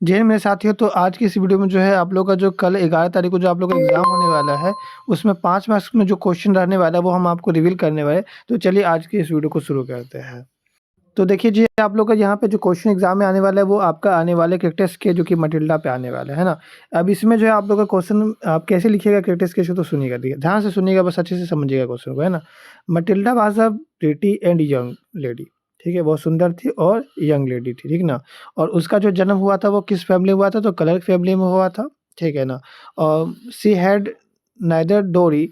जी हाँ, मेरे साथियों, तो आज की इस वीडियो में जो है आप लोग का जो कल 11 तारीख को जो आप लोग का एग्ज़ाम होने वाला है, उसमें 5 मार्क्स में जो क्वेश्चन रहने वाला है वो हम आपको रिवील करने वाले हैं। तो चलिए आज की इस वीडियो को शुरू करते हैं। तो देखिए जी, आप लोग का यहाँ पे जो क्वेश्चन एग्ज़ाम में आने वाला है वो आपका आने वाले क्रिकेट स्केच जो कि मटिल्डा पे आने वाला है ना? अब इसमें जो है आप लोग का क्वेश्चन आप कैसे लिखिएगा क्रिकेट स्केच को, तो सुनिएगा, देखिए ध्यान से सुनिएगा, बस अच्छे से समझिएगा क्वेश्चन को, है ना? Matilda was a pretty and young lady, ठीक है? बहुत सुंदर थी और यंग लेडी थी, ठीक ना? और उसका जो जन्म हुआ था वो किस फैमिली में हुआ था? तो क्लर्क फैमिली में हुआ था, ठीक है ना? शी हैड नाइदर डोरी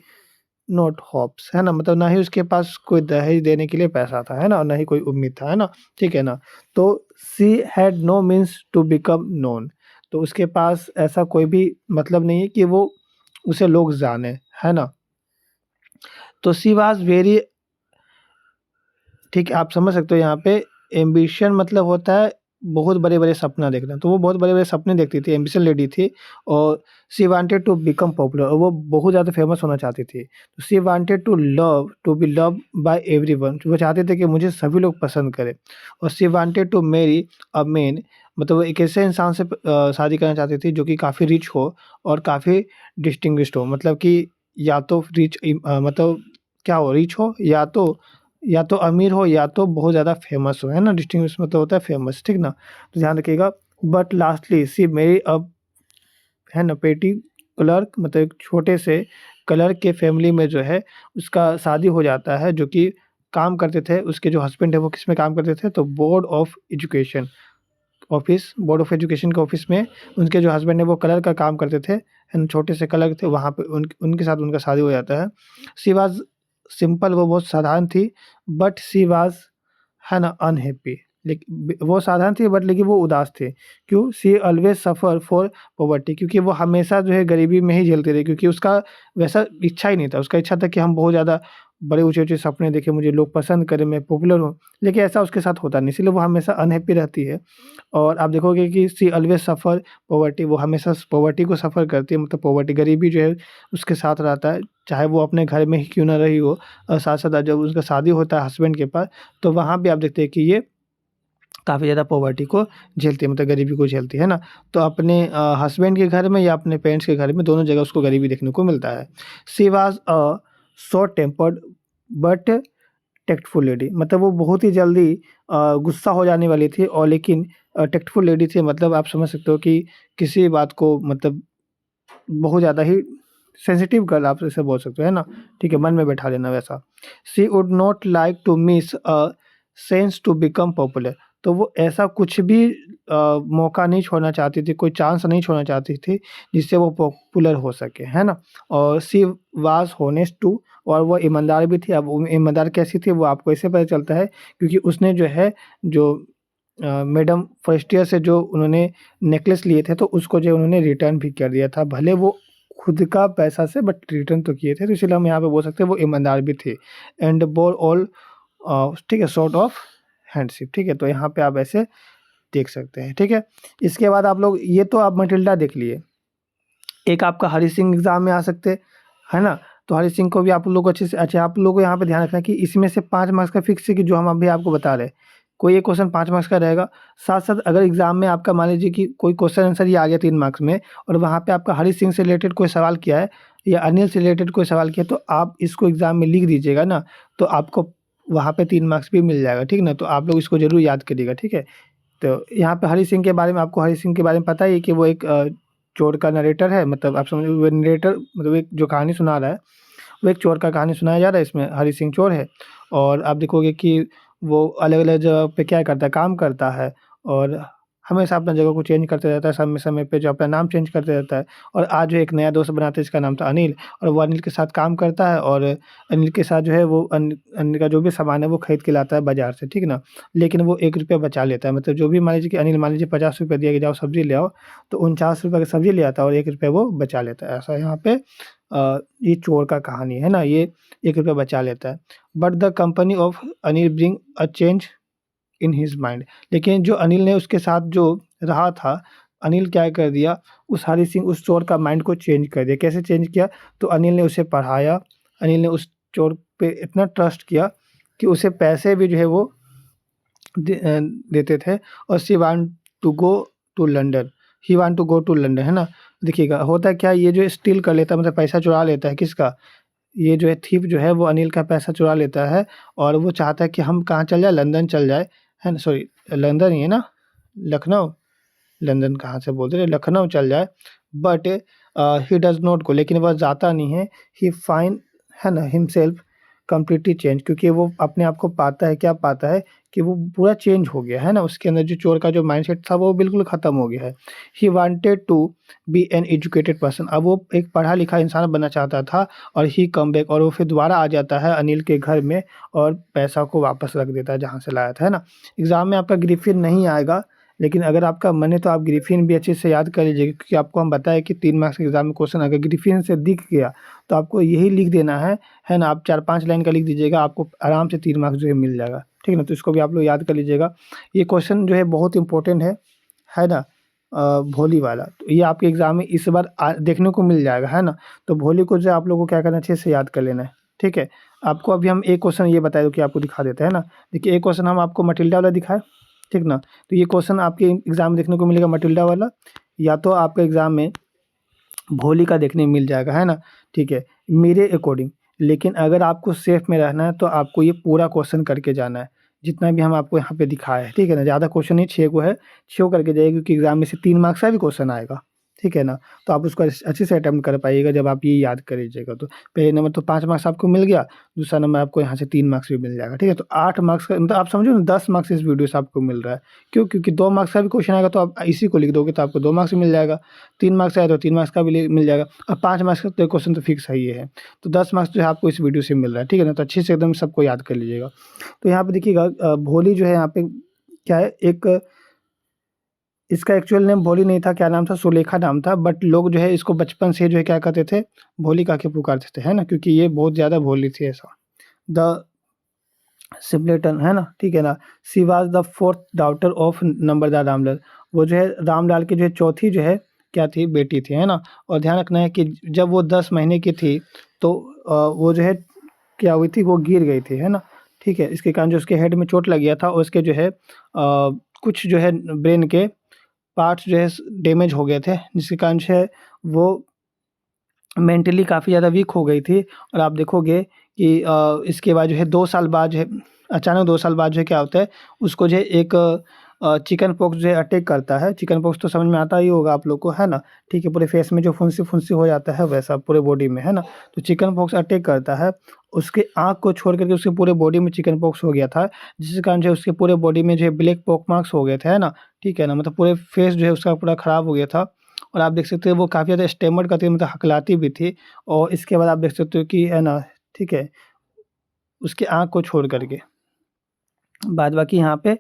नॉट होप्स, है ना? मतलब ना ही उसके पास कोई दहेज देने के लिए पैसा था, है ना? और ना ही कोई उम्मीद था, है ना? ठीक है ना? तो she had no means to become known, तो उसके पास ऐसा कोई भी मतलब नहीं है कि वो उसे लोग जाने, है ना? तो शी वाज़ वेरी, ठीक है, आप समझ सकते हो यहाँ पे एम्बिशन मतलब होता है बहुत बड़े-बड़े सपना देखना, तो वो बहुत बड़े-बड़े सपने देखती थी, एम्बिशन लेडी थी और she wanted to become popular, और वो बहुत ज़्यादा फेमस होना चाहती थी। तो she wanted to be loved by everyone, वो चाहते थे कि मुझे सभी लोग पसंद करें। और she wanted to marry a man, मतलब वो एक ऐसे इंसान से शादी करना चाहती थी जो कि काफ़ी रिच हो और काफ़ी डिस्टिंग्विश्ड हो, मतलब कि या तो मतलब क्या हो, रिच हो या तो अमीर हो या तो बहुत ज़्यादा फेमस हो, है ना? डिस्टिंग्विश मतलब होता है फेमस, ठीक ना? तो ध्यान रखिएगा। But lastly she marry a, है ना, पेटी क्लर्क, मतलब एक छोटे से क्लर्क के फैमिली में जो है उसका शादी हो जाता है, जो कि काम करते थे, उसके जो हस्बैंड है वो किसमें काम करते थे? तो बोर्ड ऑफ एजुकेशन के ऑफिस में उनके जो हस्बैंड है वो क्लर्क का काम करते थे, है ना? छोटे से क्लर्क थे, वहाँ पे उनके साथ उनका शादी हो जाता है। शी वाज़ सिंपल, वो बहुत साधारण थी, बट शी वाज़, है ना, अनहैप्पी, वो साधारण थी बट लेकिन वो उदास थे। क्यों? She always suffer for poverty, क्योंकि वो हमेशा जो है गरीबी में ही झेलती रही, क्योंकि उसका वैसा इच्छा ही नहीं था। उसका इच्छा था कि हम बहुत ज़्यादा बड़े ऊँचे-ऊँचे सपने देखें, मुझे लोग पसंद करें, मैं पॉपुलर हूँ, लेकिन ऐसा उसके साथ होता नहीं, इसलिए वो हमेशा अनहैप्पी रहती है। और आप देखोगे कि शी ऑलवेज़ सफ़र पॉवर्टी, वो हमेशा पॉवर्टी को सफ़र करती है, मतलब पॉवर्टी, गरीबी जो है उसके साथ रहता है, चाहे वो अपने घर में ही क्यों ना रही हो। और साथ-साथ जब उसका शादी होता है हस्बैंड के पास, तो वहाँ भी आप देखते हैं कि ये काफ़ी ज़्यादा पॉवर्टी को झेलती है, मतलब गरीबी को झेलती है ना? तो अपने हस्बैंड के घर में या अपने पेरेंट्स के घर में, दोनों जगह उसको गरीबी देखने को मिलता है। She was a short tempered but tactful lady, मतलब वो बहुत ही जल्दी गुस्सा हो जाने वाली थी, और लेकिन टैक्टफुल लेडी थी, मतलब आप समझ सकते हो कि किसी बात को, मतलब बहुत ज़्यादा ही सेंसिटिव गर्ल, आप इसे बोल सकते हो, है ना? ठीक है, मन में बैठा लेना वैसा। She would not like to miss a chance to become popular, तो वो ऐसा कुछ भी मौका नहीं छोड़ना चाहती थी, कोई चांस नहीं छोड़ना चाहती थी जिससे वो पॉपुलर हो सके, है ना? और शी वाज़ हॉनेस्ट टू, और वो ईमानदार भी थी। अब वो ईमानदार कैसी थी वो आपको इससे पता चलता है, क्योंकि उसने जो है जो मैडम फर्स्ट ईयर से जो उन्होंने नेकलेस लिए थे, तो उसको जो उन्होंने रिटर्न भी कर दिया था। भले वो खुद का पैसा से, बट रिटर्न तो किए थे, तो इसलिए हम यहाँ पे बोल सकते हैं वो ईमानदार भी थे। एंड बोर ऑल, ठीक है, सॉर्ट ऑफ हैंडशिप, ठीक है? तो यहाँ पे आप ऐसे देख सकते हैं, ठीक है? इसके बाद आप लोग, ये तो आप मटिल्डा देख लिए। एक आपका हरी सिंह एग्ज़ाम में आ सकते हैं, है ना? तो हरी सिंह को भी आप लोग अच्छे से, अच्छा, आप लोगों को यहाँ पे ध्यान रखना है कि इसमें से 5 मार्क्स का फिक्स है, कि जो हम अभी आपको बता रहे हैं। कोई एक क्वेश्चन 5 मार्क्स का रहेगा। साथ-साथ अगर एग्ज़ाम में आपका मान लीजिए कि कोई क्वेश्चन आंसर ये आ गया 3 मार्क्स में, और वहाँ पे आपका हरी सिंह से रिलेटेड कोई सवाल किया है या अनिल से रिलेटेड कोई सवाल किया है, तो आप इसको एग्ज़ाम में लिख दीजिएगा ना, तो आपको वहाँ पे 3 मार्क्स भी मिल जाएगा, ठीक ना? तो आप लोग इसको ज़रूर याद करिएगा, ठीक है? तो यहाँ पे हरी सिंह के बारे में, आपको हरी सिंह के बारे में पता ही है कि वो एक चोर का नरेटर है, मतलब आप समझ, वो नरेटर मतलब एक जो कहानी सुना रहा है, वो एक चोर का कहानी सुनाया जा रहा है, इसमें हरी सिंह चोर है। और आप देखोगे कि वो अलग-अलग जगह पे क्या करता है, काम करता है, और हमेशा अपना जगह को चेंज करते रहता है, समय-समय पे जो अपना नाम चेंज करते रहता है। और आज जो एक नया दोस्त बनाता है जिसका नाम था अनिल, और वो अनिल के साथ काम करता है, और अनिल के साथ जो है वो अनिल का जो भी सामान है वो खरीद के लाता है बाज़ार से, ठीक ना? लेकिन वो ₹1 बचा लेता है, मतलब जो भी मान लीजिए कि अनिल मान लीजिए ₹50 दिया कि जाओ सब्ज़ी ले आओ, तो ₹49 की सब्ज़ी ले आता है और ₹1 वो बचा लेता है। ऐसा यहाँ पे ये चोर का कहानी है ना, ये ₹1 बचा लेता है। But the company of Anil bring a change in his mind, लेकिन जो अनिल ने उसके साथ जो रहा था, अनिल क्या कर दिया, उस हरी सिंह उस चोर का माइंड को चेंज कर दिया। कैसे चेंज किया? तो अनिल ने उसे पढ़ाया, अनिल ने उस चोर पे इतना ट्रस्ट किया कि उसे पैसे भी जो है वो देते थे, और she want to go to London, he want to go to London, है ना। देखिएगा होता क्या है, ये जो स्टील कर लेता है मतलब पैसा चुरा लेता है किसका, ये जो है थीफ जो है वो अनिल का पैसा चुरा लेता है और वो चाहता है कि हम कहाँ चल जाए, लंदन चल जाए, है ना। सॉरी लंदन ही है ना, लखनऊ, लंदन कहाँ से बोलते थे, लखनऊ चल जाए। But he does not go, लेकिन वह जाता नहीं है। ही फाइंड, है ना, हिमसेल्फ कंप्लीटली चेंज, क्योंकि वो अपने आप को पाता है, क्या पाता है कि वो पूरा चेंज हो गया है ना, उसके अंदर जो चोर का जो माइंडसेट था वो बिल्कुल ख़त्म हो गया है। He wanted to be an educated person, अब वो एक पढ़ा लिखा इंसान बनना चाहता था। और ही कम बैक, और वो फिर दोबारा आ जाता है अनिल के घर में और पैसा को वापस रख देता है जहाँ से लाया था, है ना। एग्ज़ाम में आपका ग्रिफिन नहीं आएगा, लेकिन अगर आपका मन है तो आप ग्रिफिन भी अच्छे से याद कर लीजिएगा, क्योंकि आपको हम बताया कि 3 मार्क्स के एग्ज़ाम में क्वेश्चन अगर ग्रिफिन से दिख गया तो आपको यही लिख देना है ना। आप 4-5 लाइन का लिख दीजिएगा, आपको आराम से 3 मार्क्स जो है मिल जाएगा, ठीक है ना। तो इसको भी आप लोग याद कर लीजिएगा। ये क्वेश्चन जो है बहुत इंपॉर्टेंट है ना। भोली वाला, तो ये आपके एग्ज़ाम में इस बार देखने को मिल जाएगा, है ना। तो भोली को जो आप लोगों को क्या करना है, अच्छे से याद कर लेना है, ठीक है। आपको अभी हम एक क्वेश्चन ये बताए दो कि आपको दिखा देते हैं ना। देखिए एक क्वेश्चन हम आपको मटिल्डा वाला दिखाए, ठीक ना। तो ये क्वेश्चन आपके एग्ज़ाम में देखने को मिलेगा मटिल्डा वाला, या तो आपके एग्ज़ाम में भोली का देखने मिल जाएगा, है ना, ठीक है, मेरे अकॉर्डिंग। लेकिन अगर आपको सेफ में रहना है तो आपको ये पूरा क्वेश्चन करके जाना है, जितना भी हम आपको यहाँ पे दिखाए हैं, ठीक है ना। ज़्यादा क्वेश्चन नहीं, 6 को है, 6 को करके जाइए, क्योंकि एग्ज़ाम में से 3 मार्क्स का भी क्वेश्चन आएगा, ठीक है ना। तो आप उसको अच्छे से अटेम्प्ट कर पाइएगा जब आप ये याद कर लीजिएगा तो। पहले नंबर तो 5 मार्क्स आपको मिल गया, दूसरा नंबर आपको यहाँ से 3 मार्क्स भी मिल जाएगा, ठीक है। तो 8 मार्क्स का मतलब आप समझो ना, 10 मार्क्स इस वीडियो से आपको मिल रहा है। क्यों? क्योंकि 2 मार्क्स का भी क्वेश्चन आएगा तो आप इसी को लिख दोगे तो आपको 2 मार्क्स मिल जाएगा, 3 मार्क्स आया तो 3 मार्क्स का भी मिल जाएगा, और 5 मार्क्स का तो क्वेश्चन तो फिक्स है ही है। तो 10 मार्क्स जो है आपको इस वीडियो से मिल रहा है, ठीक है ना। तो अच्छे से एकदम सबको याद कर लीजिएगा। तो यहाँ पे देखिएगा भोली जो है यहाँ पे क्या है, एक इसका एक्चुअल नेम भोली नहीं था, क्या नाम था, सुलेखा नाम था। बट लोग जो है इसको बचपन से जो है क्या कहते थे, भोली कह के पुकारते थे, है ना, क्योंकि ये बहुत ज़्यादा भोली थी ऐसा। द सिम्पलेटन, है ना, ठीक है ना। She was the 4th daughter of नंबरदार रामलाल, वो जो है रामलाल की जो है चौथी जो है क्या थी, बेटी थी, है ना। और ध्यान रखना है कि जब वो 10 महीने की थी तो वो जो है क्या हुई थी, वो गिर गई थी, है ना, ठीक है। इसके कारण जो उसके हेड में चोट लग गया था और उसके जो है कुछ जो है ब्रेन के पार्ट्स जो है डैमेज हो गए थे, जिसके कारण से वो मेंटली काफ़ी ज़्यादा वीक हो गई थी। और आप देखोगे कि इसके बाद जो है 2 साल बाद जो है अचानक 2 साल बाद जो है क्या होता है, उसको जो है एक चिकन पॉक्स जो है अटैक करता है। चिकन पॉक्स तो समझ में आता ही होगा आप लोग को, है ना, ठीक है। पूरे फेस में जो फुंसी-फुंसी हो जाता है वैसा पूरे बॉडी में, है ना। तो चिकन पॉक्स अटैक करता है, उसके आँख को छोड़ कर के उसके पूरे बॉडी में चिकन पॉक्स हो गया था, जिसके कारण जो है उसके पूरे बॉडी में जो है ब्लैक पॉक मार्क्स हो गए थे, है ना, ठीक है ना। मतलब पूरे फेस जो है उसका पूरा ख़राब हो गया था। और आप देख सकते हो वो काफ़ी ज़्यादा स्टैमर्ड करती थी, मतलब हकलाती भी थी। और इसके बाद आप देख सकते हो कि है ना, ठीक है, उसकी आँख को छोड़ कर के बाद बाकी यहाँ पे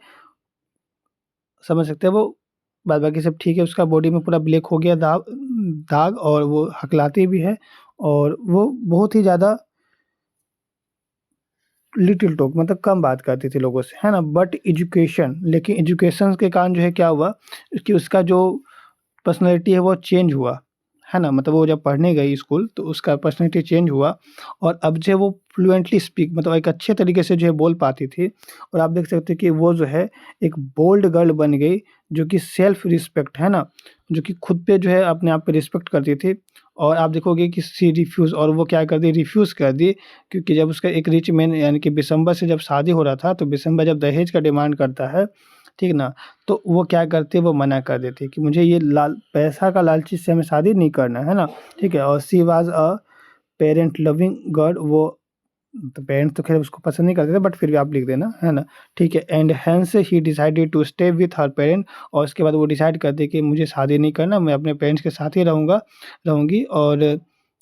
समझ सकते हैं वो बाद बाकी सब ठीक है। उसका बॉडी में पूरा ब्लैक हो गया दाग दाग, और वो हकलाती भी है, और वो बहुत ही ज़्यादा लिटिल टॉक मतलब कम बात करती थी लोगों से, है ना। बट एजुकेशन, लेकिन एजुकेशन के कारण जो है क्या हुआ कि उसका जो पर्सनैलिटी है वो चेंज हुआ, है ना। मतलब वो जब पढ़ने गई स्कूल तो उसका पर्सनैलिटी चेंज हुआ, और अब जो है वो फ्लुएंटली स्पीक मतलब एक अच्छे तरीके से जो है बोल पाती थी। और आप देख सकते हैं कि वो जो है एक बोल्ड गर्ल बन गई, जो कि सेल्फ रिस्पेक्ट, है ना, जो कि खुद पे जो है अपने आप पे रिस्पेक्ट करती थी। और आप देखोगे कि शी रिफ्यूज़, और वो क्या कर दी, रिफ्यूज़ कर दी। क्योंकि जब उसका एक रिच मैन यानी कि बिशंबर से जब शादी हो रहा था, तो बिशंबर जब दहेज का डिमांड करता है, ठीक ना, तो वो क्या करती है, वो मना कर देती है कि मुझे ये पैसा का लालची से हमें शादी नहीं करना है ना, ठीक है। और she was a parent loving girl, वो तो पेरेंट्स तो खैर उसको पसंद नहीं करते थे, बट फिर भी आप लिख देना, है ना, ठीक है। And hence he decided to stay with her parent, और उसके बाद वो डिसाइड करती है कि मुझे शादी नहीं करना, मैं अपने पेरेंट्स के साथ ही रहूँगी, और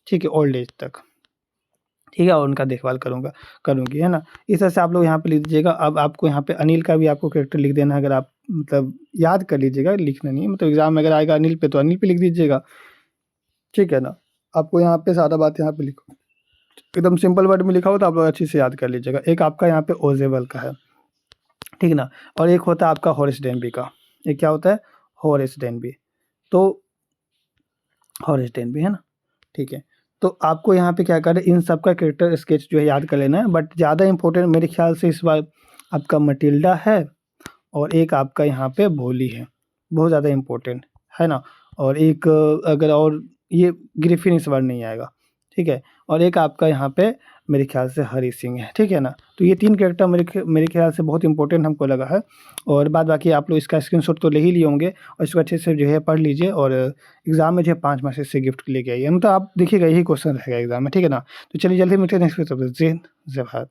ठीक है, ओल्ड एज तक, ठीक है, और उनका देखभाल करूँगी, है ना। इस तरह से आप लोग यहाँ पे लिख दीजिएगा। अब आपको यहाँ पे अनिल का भी आपको कैरेक्टर लिख देना है, अगर आप मतलब याद कर लीजिएगा, लिखना नहीं है, मतलब एग्ज़ाम में अगर आएगा अनिल पे तो अनिल पे लिख दीजिएगा, ठीक है ना। आपको यहाँ पे सारा बात यहाँ पे लिखो, एकदम सिंपल वर्ड में लिखा हो तो आप लोग अच्छे से याद कर लीजिएगा। एक आपका यहाँ पे ओजेबल का है, ठीक है ना, और एक होता है आपका हॉरेस डेनबी का। एक क्या होता है, हॉरेस डेनबी, तो हॉरेस डेनबी, है ना, ठीक है। तो आपको यहाँ पे क्या करना है, इन सब का कैरेक्टर स्केच जो है याद कर लेना है। बट ज़्यादा इंपॉर्टेंट मेरे ख्याल से इस बार आपका मटिल्डा है, और एक आपका यहाँ पे भोली है, बहुत ज़्यादा इम्पोर्टेंट, है ना? और एक अगर और ये ग्रिफिन इस बार नहीं आएगा, ठीक है? और एक आपका यहाँ पे मेरे ख़्याल से हरी सिंह है, ठीक है ना? तो ये 3 कैरेक्टर मेरे ख़्याल से बहुत इम्पोर्टेंट हमको लगा है और बाद बाकी आप लोग इसका स्क्रीनशॉट तो ले ही लिए होंगे और इसको अच्छे से जो है पढ़ लीजिए और एग्ज़ाम में जो है 5 मार्क्स से गिफ्ट लेके आइए। मतलब आप देखिएगा यही क्वेश्चन रहेगा एग्ज़ाम में, ठीक है ना? तो चलिए जल्दी मिलते हैं नेक्स्ट वीडियो में। जय हिंद, जय भारत।